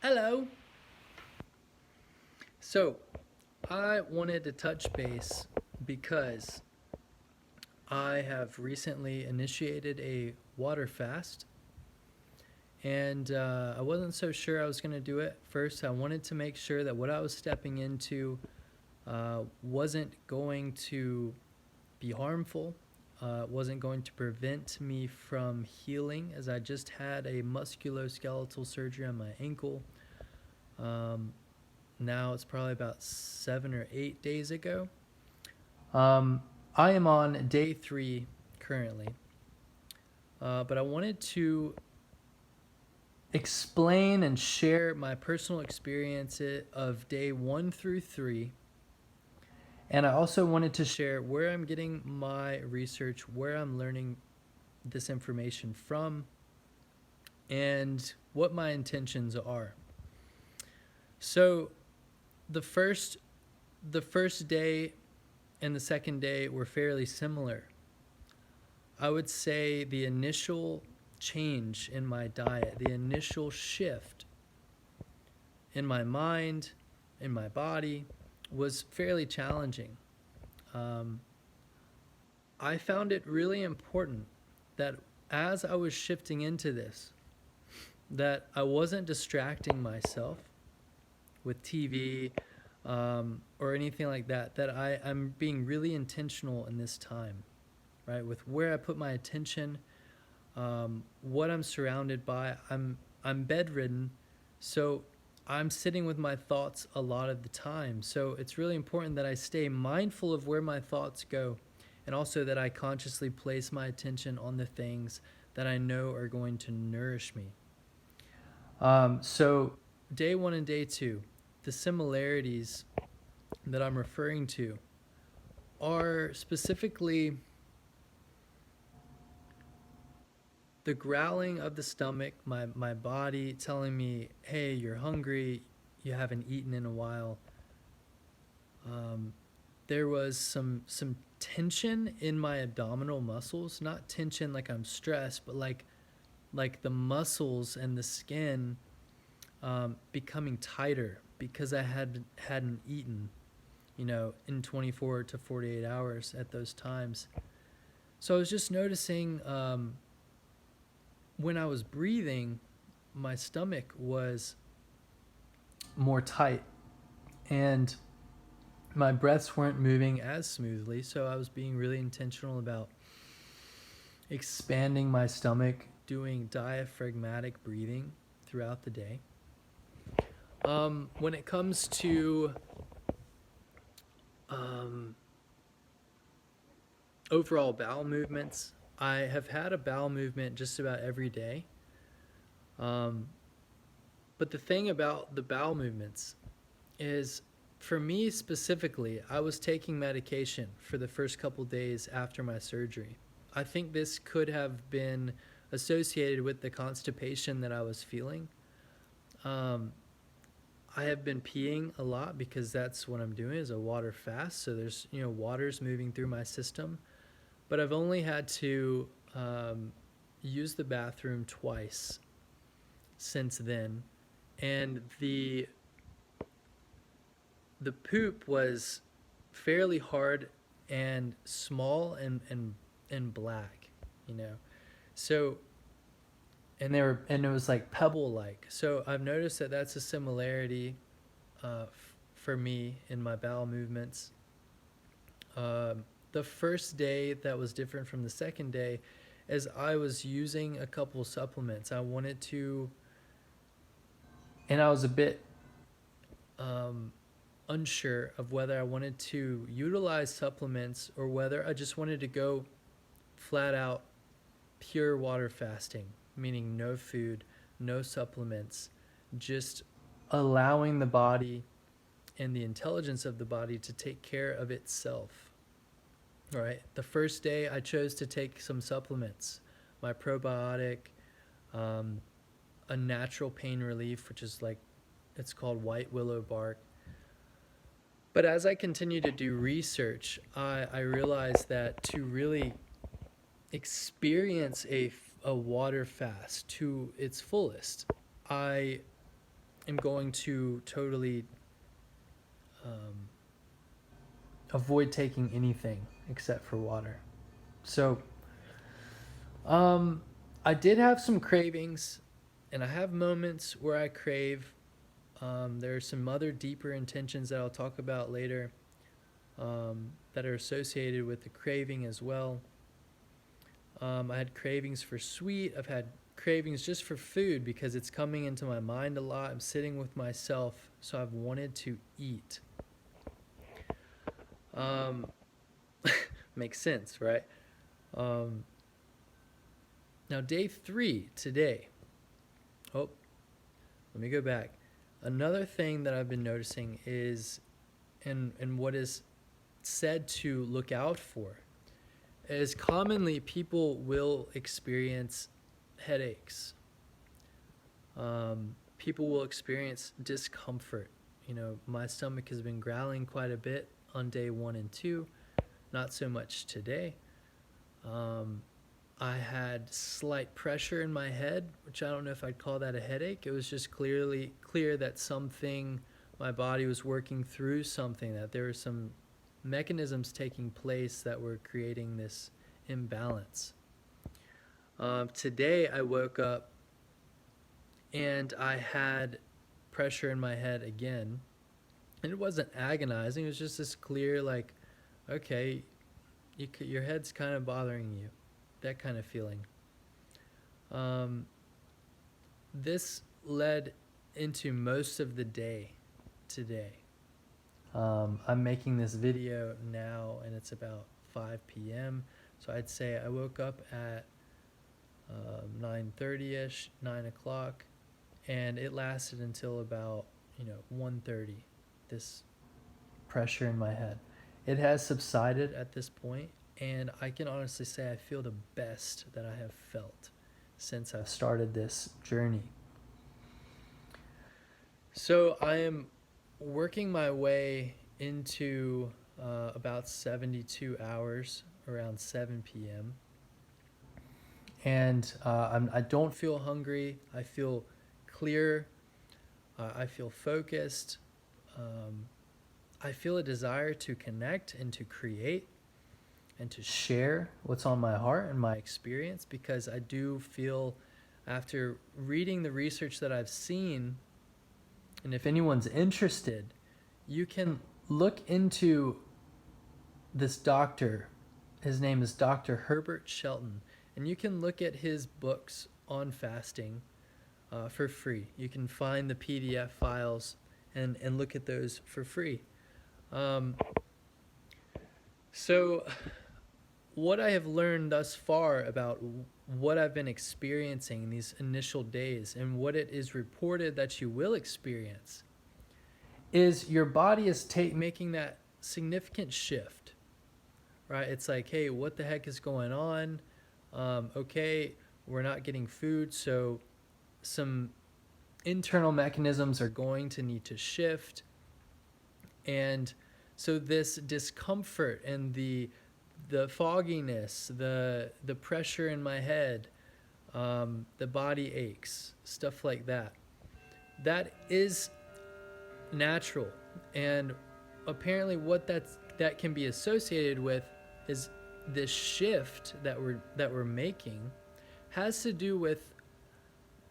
Hello. So, I wanted to touch base because I have recently initiated a water fast, and I wasn't so sure I was going to do it. First, I wanted to make sure that what I was stepping into wasn't going to be harmful, wasn't going to prevent me from healing, as I just had a musculoskeletal surgery on my ankle. Um, Now it's probably about 7 or 8 days ago. Um, I am on day 3 currently, but I wanted to explain and share my personal experience of day 1 through 3. And I also wanted to share where I'm getting my research, where I'm learning this information from, and what my intentions are. So the first the first day and the second day were fairly similar. I would say the initial change in my diet, the initial shift in my mind, in my body, was fairly challenging. Um, I found it really important that as I was shifting into this, that I wasn't distracting myself with TV or anything like that, that I'm being really intentional in this time, right? With where I put my attention, what I'm surrounded by. I'm bedridden, so I'm sitting with my thoughts a lot of the time. So it's really important that I stay mindful of where my thoughts go, and also that I consciously place my attention on the things that I know are going to nourish me. So day 1 and day 2, the similarities that I'm referring to are specifically the growling of the stomach, my body telling me, hey, you're hungry, you haven't eaten in a while. There was some tension in my abdominal muscles, not tension like I'm stressed, but like the muscles and the skin becoming tighter because I hadn't eaten, in 24 to 48 hours at those times. So I was just noticing when I was breathing, my stomach was more tight and my breaths weren't moving as smoothly. So I was being really intentional about expanding my stomach, doing diaphragmatic breathing throughout the day. When it comes to um, overall bowel movements, I have had a bowel movement just about every day. Um, but the thing about the bowel movements is, for me specifically, I was taking medication for the first couple days after my surgery. I think this could have been associated with the constipation that I was feeling. Um, I have been peeing a lot because that's what I'm doing, is a water fast. So there's water's moving through my system, but I've only had to use the bathroom twice since then, and the poop was fairly hard and small and black, you know. So and it was like pebble like. So I've noticed that that's a similarity for me in my bowel movements. The first day that was different from the second day is I was using a couple supplements. I wanted to, and I was a bit um, unsure of whether I wanted to utilize supplements or whether I just wanted to go flat out pure water fasting, meaning no food, no supplements, just allowing the body and the intelligence of the body to take care of itself. All right. The first day I chose to take some supplements, my probiotic, um, a natural pain relief, which is like, it's called white willow bark. But as I continue to do research, I realized that to really experience a water fast to its fullest, I am going to totally um, avoid taking anything except for water. So, I did have some cravings, and I have moments where I crave. There are some other deeper intentions that I'll talk about later, that are associated with the craving as well. I had cravings for sweet. I've had cravings just for food because it's coming into my mind a lot. I'm sitting with myself, so I've wanted to eat. Um, Makes sense, right? Um, Now, day 3 today. Oh, let me go back. Another thing that I've been noticing is, and what is said to look out for, is commonly people will experience headaches. People will experience discomfort. My stomach has been growling quite a bit on day 1 and 2, not so much today. I had slight pressure in my head, which I don't know if I'd call that a headache. It was just clear that something, my body was working through something, that there were some mechanisms taking place that were creating this imbalance. Today I woke up and I had pressure in my head again. And it wasn't agonizing. It was just this clear, like, okay, your head's kind of bothering you. That kind of feeling. This led into most of the day today. I'm making this video now, and it's about 5 p.m. So I'd say I woke up at 9:30ish, 9 o'clock, and it lasted until about 1:30. This pressure in my head. It has subsided at this point, and I can honestly say I feel the best that I have felt since I've started this journey. So I am working my way into about 72 hours, around 7 p.m. And I don't feel hungry. I feel clear. I feel focused. I feel a desire to connect and to create and to share what's on my heart and my experience, because I do feel, after reading the research that I've seen, and if anyone's interested, you can look into this doctor. His name is Dr. Herbert Shelton, and you can look at his books on fasting for free. You can find the PDF files and look at those for free. So what I have learned thus far about what I've been experiencing in these initial days, and what it is reported that you will experience, is your body is making that significant shift, right? It's like, hey, what the heck is going on? Okay, we're not getting food, so some internal mechanisms are going to need to shift. And so this discomfort and the fogginess, the pressure in my head, the body aches, stuff like that, that is natural. And apparently what that can be associated with is this shift that we're making has to do with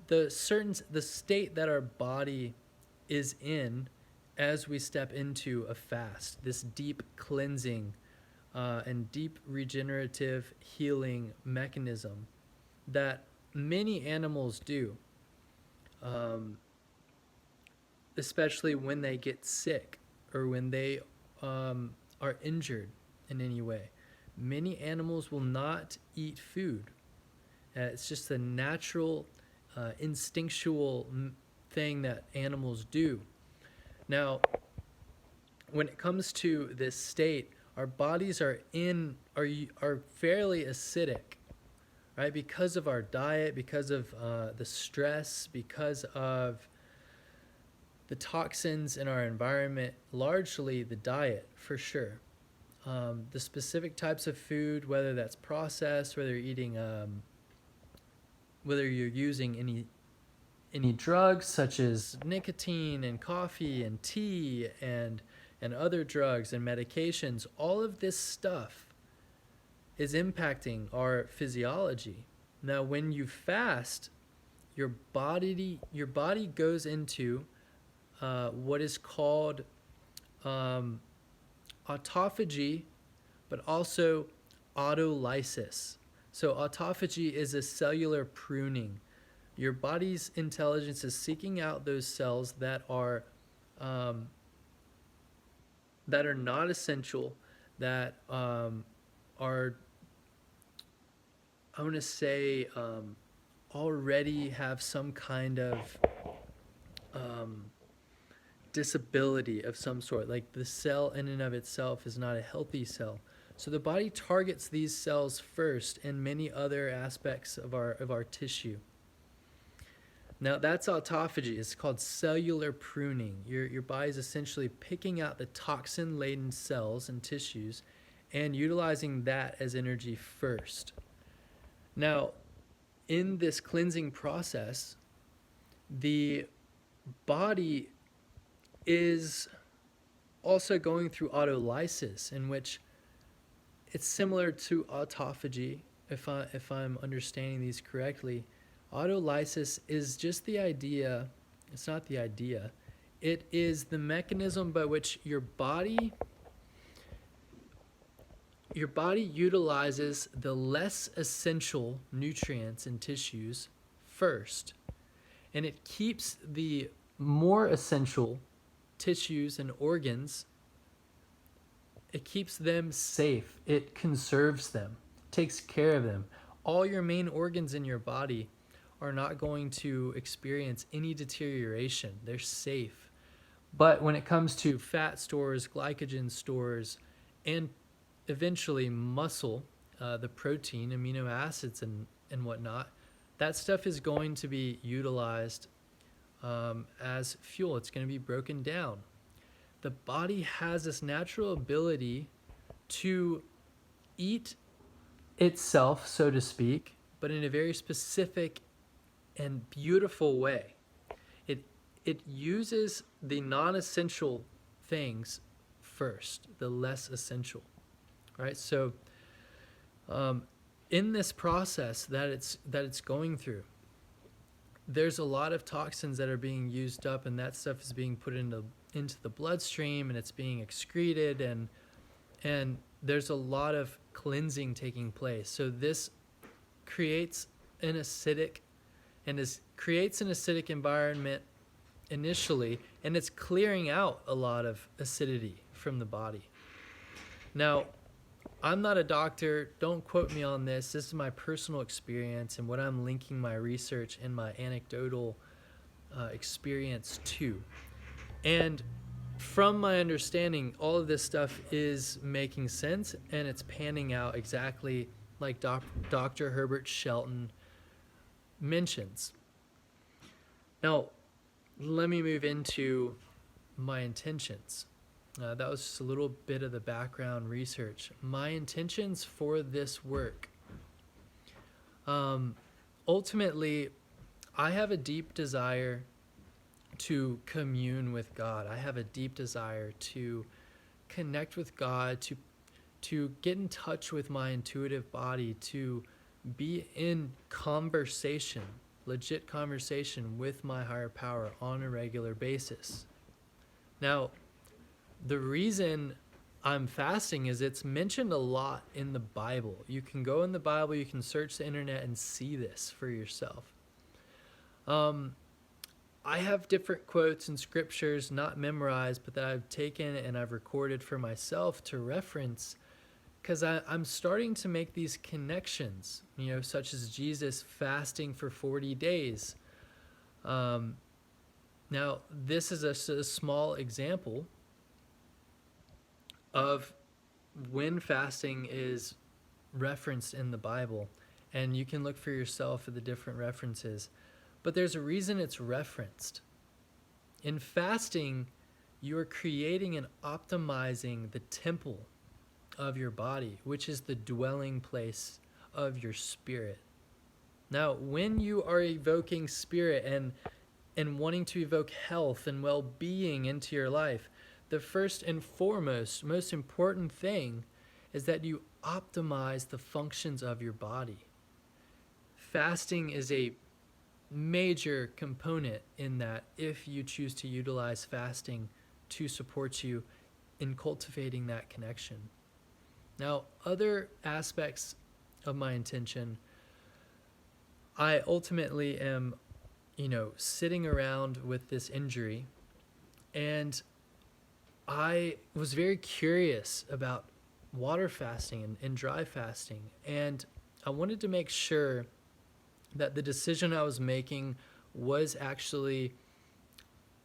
the state that our body is in as we step into a fast, this deep cleansing and deep regenerative healing mechanism that many animals do, especially when they get sick or when they are injured in any way. Many animals will not eat food. It's just a natural, instinctual thing that animals do. Now, when it comes to this state, our bodies are fairly acidic, right? Because of our diet, because of the stress, because of the toxins in our environment, largely the diet, for sure. The specific types of food, whether that's processed, whether you're eating, whether you're using any any drugs such as nicotine and coffee and tea and other drugs and medications, all of this stuff is impacting our physiology. Now, when you fast, your body goes into what is called autophagy, but also autolysis. So autophagy is a cellular pruning. Your body's intelligence is seeking out those cells that are not essential, that are, I want to say, already have some kind of um, disability of some sort. Like the cell in and of itself is not a healthy cell. So the body targets these cells first and many other aspects of our tissue. Now that's autophagy. It's called cellular pruning. Your body is essentially picking out the toxin-laden cells and tissues and utilizing that as energy first. Now, in this cleansing process, the body is also going through autolysis, in which it's similar to autophagy, if I'm understanding these correctly. Autolysis is just the idea, it's not the idea, it is the mechanism by which your body utilizes the less essential nutrients and tissues first, and it keeps the more essential tissues and organs, it keeps them safe, it conserves them, takes care of them. All your main organs in your body are not going to experience any deterioration. They're safe. But when it comes to fat stores, glycogen stores, and eventually muscle, the protein, amino acids, and whatnot, that stuff is going to be utilized as fuel. It's going to be broken down. The body has this natural ability to eat itself, so to speak, but in a very specific and beautiful way. It uses the non-essential things first, the less essential, right? So in this process that it's going through, there's a lot of toxins that are being used up, and that stuff is being put into the bloodstream, and it's being excreted, and there's a lot of cleansing taking place. So this creates an acidic environment initially, and it's clearing out a lot of acidity from the body. Now, I'm not a doctor, don't quote me on this. This is my personal experience and what I'm linking my research and my anecdotal experience to. And from my understanding, all of this stuff is making sense, and it's panning out exactly like Dr. Herbert Shelton mentions. Now, let me move into my intentions. That was just a little bit of the background research. My intentions for this work. Ultimately, I have a deep desire to commune with God. I have a deep desire to connect with God, to get in touch with my intuitive body, to be in conversation, legit conversation with my higher power on a regular basis. Now, the reason I'm fasting is it's mentioned a lot in the Bible. You can go in the Bible, you can search the internet and see this for yourself. I have different quotes and scriptures, not memorized, but that I've taken and I've recorded for myself to reference, because I'm starting to make these connections, such as Jesus fasting for 40 days. Now, this is a small example of when fasting is referenced in the Bible, and you can look for yourself at the different references. But there's a reason it's referenced. In fasting, you are creating and optimizing the temple of your body, which is the dwelling place of your spirit. Now, when you are evoking spirit and and wanting to evoke health and well-being into your life, the first and foremost, most important thing is that you optimize the functions of your body. Fasting is a major component in that if you choose to utilize fasting to support you in cultivating that connection. Now, other aspects of my intention, I ultimately am, sitting around with this injury, and I was very curious about water fasting and dry fasting, and I wanted to make sure that the decision I was making was actually,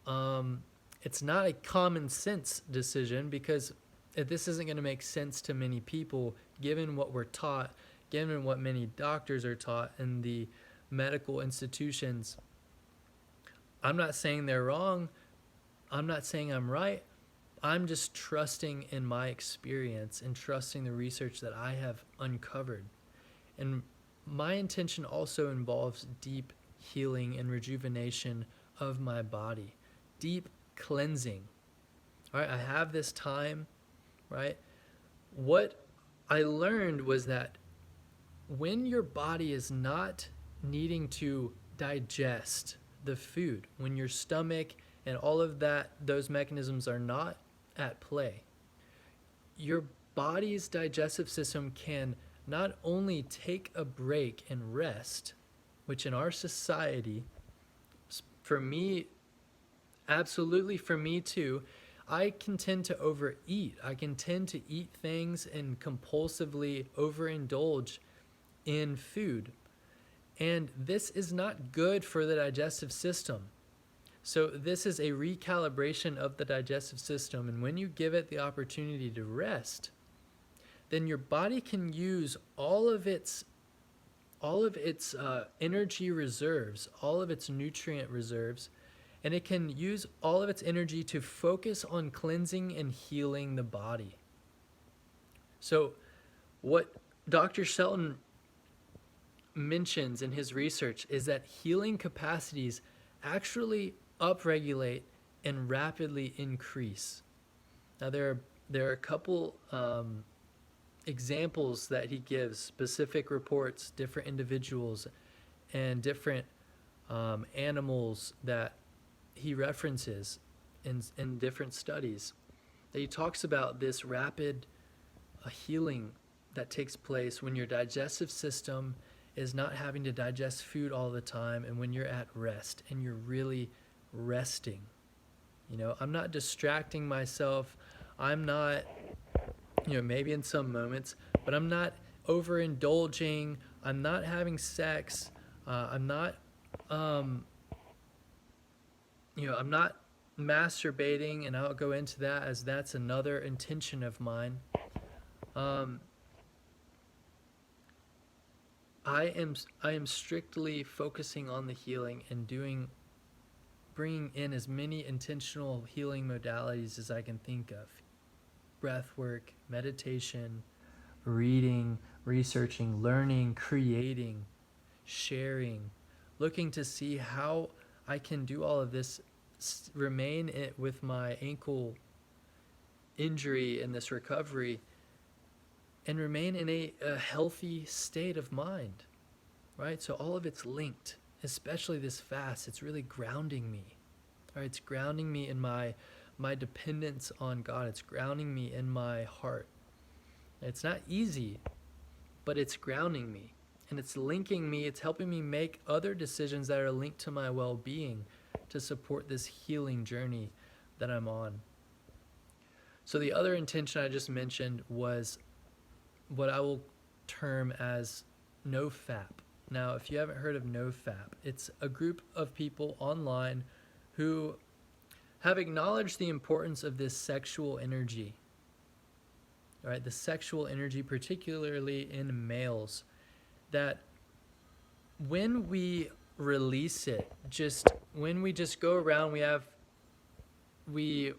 it's not a common sense decision, because this isn't going to make sense to many people given what we're taught, given what many doctors are taught in the medical institutions. I'm not saying they're wrong. I'm not saying I'm right. I'm just trusting in my experience and trusting the research that I have uncovered. And my intention also involves deep healing and rejuvenation of my body, deep cleansing. All right, I have this time, right? What I learned was that when your body is not needing to digest the food, when your stomach and all of that, those mechanisms are not at play, your body's digestive system can not only take a break and rest, which in our society, for me, absolutely for me too, I can tend to overeat. I can tend to eat things and compulsively overindulge in food. And this is not good for the digestive system. So this is a recalibration of the digestive system. And when you give it the opportunity to rest, then your body can use all of its energy reserves, all of its nutrient reserves, and it can use all of its energy to focus on cleansing and healing the body. So what Dr. Shelton mentions in his research is that healing capacities actually upregulate and rapidly increase. Now there are a couple examples that he gives, specific reports, different individuals, and different animals that he references in different studies. That he talks about this rapid healing that takes place when your digestive system is not having to digest food all the time, and when you're at rest and you're really resting. I'm not distracting myself. I'm not, maybe in some moments, but I'm not overindulging. I'm not having sex. I'm not, I'm not masturbating, and I'll go into that as that's another intention of mine. I am strictly focusing on the healing and bringing in as many intentional healing modalities as I can think of. Breath work, meditation, reading, researching, learning, creating, sharing, looking to see how I can do all of this, remain with my ankle injury and this recovery, and remain in a healthy state of mind, right? So all of it's linked, especially this fast. It's really grounding me, right? It's grounding me in my dependence on God. It's grounding me in my heart. It's not easy, but it's grounding me, and it's linking me. It's helping me make other decisions that are linked to my well-being to support this healing journey that I'm on. So the other intention I just mentioned was what I will term as NoFap. Now, if you haven't heard of NoFap, it's a group of people online who have acknowledged the importance of this sexual energy, right? The sexual energy, particularly in males, that when we release it, when we just go around, we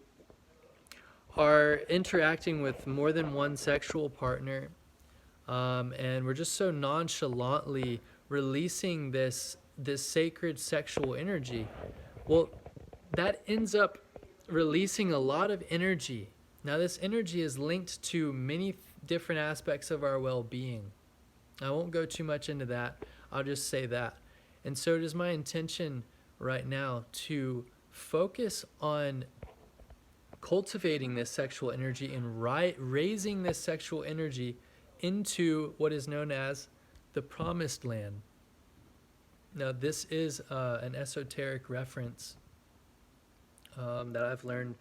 are interacting with more than one sexual partner, and we're just so nonchalantly releasing this sacred sexual energy, Well, that ends up releasing a lot of energy. Now, this energy is linked to many different aspects of our well being. I won't go too much into that. I'll just say that. And so it is my intention right now to focus on cultivating this sexual energy and raising this sexual energy into what is known as the promised land. Now, this is an esoteric reference that I've learned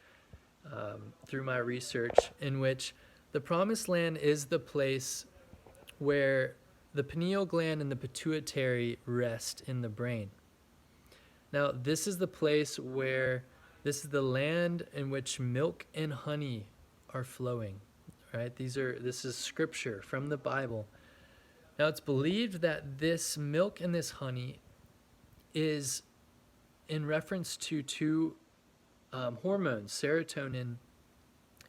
through my research, in which the promised land is the place where the pineal gland and the pituitary rest in the brain. Now, this is the place where this is the land in which milk and honey are flowing, right? This is scripture from the Bible. Now, it's believed that this milk and this honey is in reference to two hormones, serotonin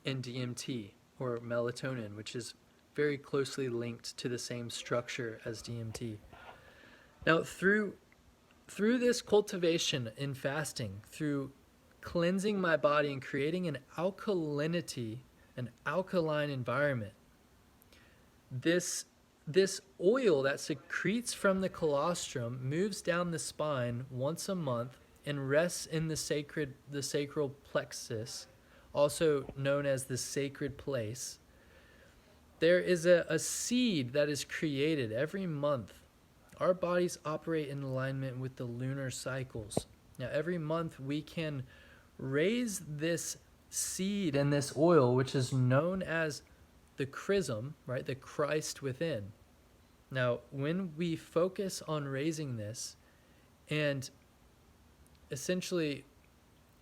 and DMT, or melatonin, which is very closely linked to the same structure as DMT. Now, through this cultivation in fasting, through cleansing my body and creating an alkalinity, an alkaline environment, this oil that secretes from the colostrum moves down the spine once a month and rests in the sacral plexus, also known as the sacred place. There is a seed that is created every month. Our bodies operate in alignment with the lunar cycles. Now, every month we can raise this seed and this oil, which is known as the chrism, right? The Christ within. Now, when we focus on raising this, and essentially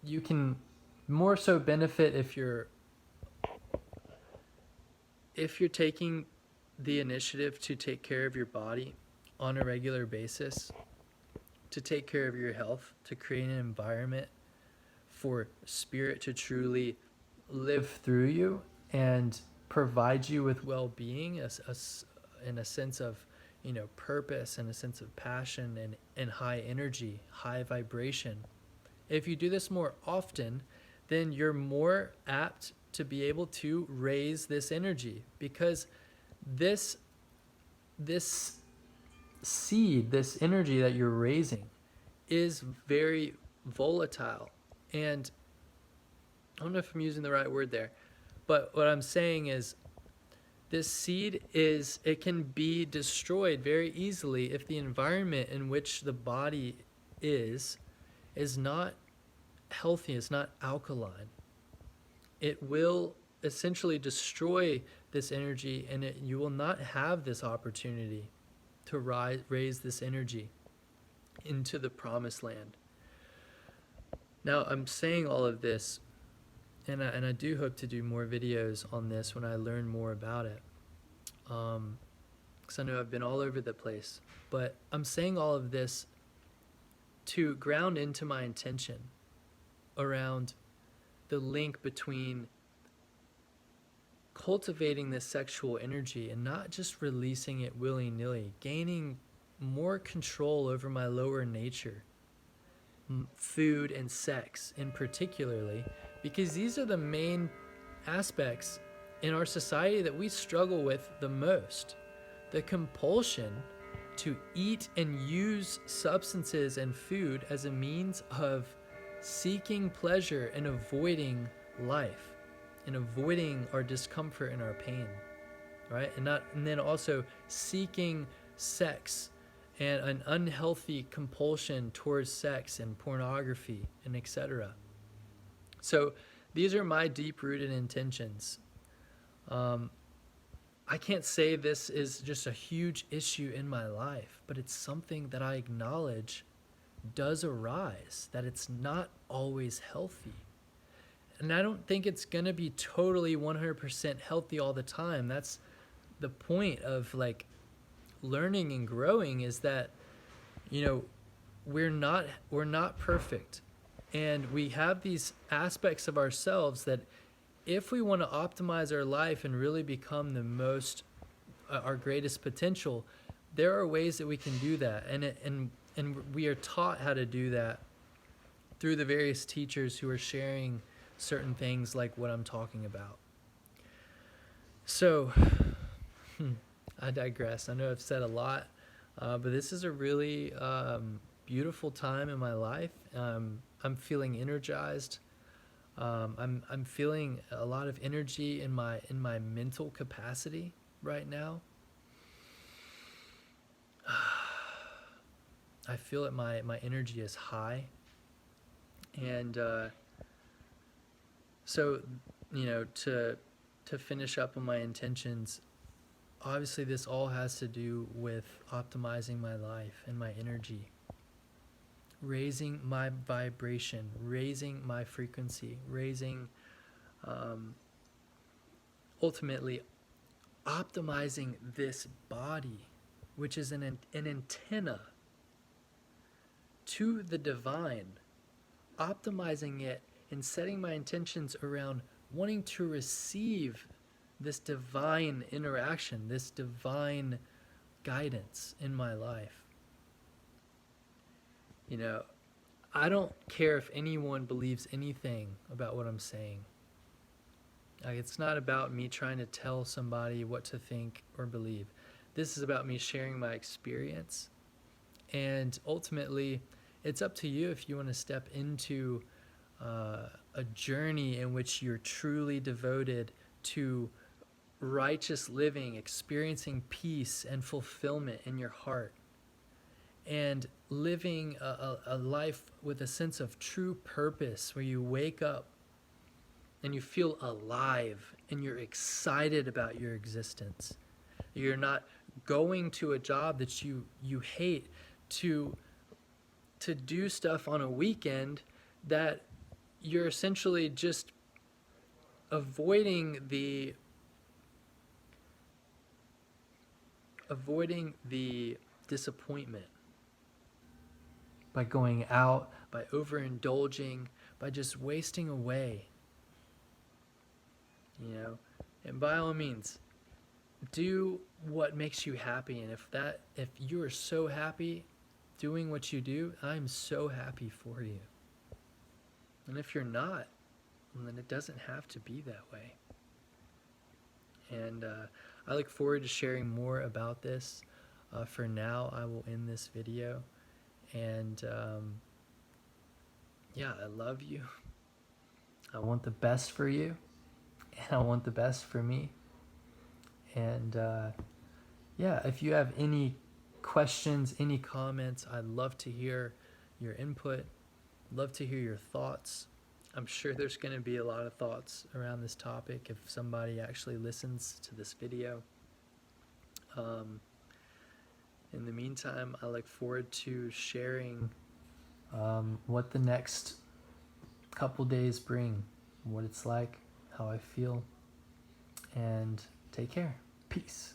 you can more so benefit if you're taking the initiative to take care of your body on a regular basis, to take care of your health, to create an environment for spirit to truly live through you and provide you with well-being, in a sense of, purpose and a sense of passion and high energy, high vibration. If you do this more often, then you're more apt to be able to raise this energy, because this seed, this energy that you're raising, is very volatile. And I don't know if I'm using the right word there, but what I'm saying is this seed it can be destroyed very easily if the environment in which the body is not healthy, is not alkaline. It will essentially destroy this energy, and you will not have this opportunity to raise this energy into the promised land. Now, I'm saying all of this, and I do hope to do more videos on this when I learn more about it, because I know I've been all over the place. But I'm saying all of this to ground into my intention around the link between cultivating this sexual energy and not just releasing it willy-nilly, gaining more control over my lower nature, food and sex in particularly, because these are the main aspects in our society that we struggle with the most. The compulsion to eat and use substances and food as a means of seeking pleasure and avoiding life and avoiding our discomfort and our pain, right? And then also seeking sex and an unhealthy compulsion towards sex and pornography and etc. So these are my deep-rooted intentions. I can't say this is just a huge issue in my life, but it's something that I acknowledge does arise, that it's not always healthy. And I don't think it's going to be totally 100% healthy all the time. That's the point of learning and growing, is that, we're not perfect. And we have these aspects of ourselves that if we want to optimize our life and really become our greatest potential, there are ways that we can do that. And we are taught how to do that through the various teachers who are sharing certain things like what I'm talking about. So, I digress. I know I've said a lot, but this is a really beautiful time in my life. I'm feeling energized. I'm feeling a lot of energy in my mental capacity right now. I feel that my energy is high, and so to finish up on my intentions, obviously this all has to do with optimizing my life and my energy, raising my vibration, raising my frequency, raising ultimately optimizing this body, which is an antenna to the divine, optimizing it and setting my intentions around wanting to receive this divine interaction, this divine guidance in my life. I don't care if anyone believes anything about what I'm saying. Like, it's not about me trying to tell somebody what to think or believe. This is about me sharing my experience. And ultimately, it's up to you if you want to step into a journey in which you're truly devoted to righteous living, experiencing peace and fulfillment in your heart, and living a life with a sense of true purpose, where you wake up and you feel alive and you're excited about your existence. You're not going to a job that you hate to do stuff on a weekend that you're essentially just avoiding the disappointment by going out, by overindulging, by just wasting away. And by all means, do what makes you happy. And if you are so happy doing what you do, I'm so happy for you. And if you're not, then it doesn't have to be that way. And I look forward to sharing more about this. For now, I will end this video. And I love you. I want the best for you. And I want the best for me. And if you have any questions, any comments, I'd love to hear your input. Love to hear your thoughts. I'm sure there's going to be a lot of thoughts around this topic if somebody actually listens to this video. In the meantime, I look forward to sharing what the next couple days bring, what it's like, how I feel, and take care. Peace.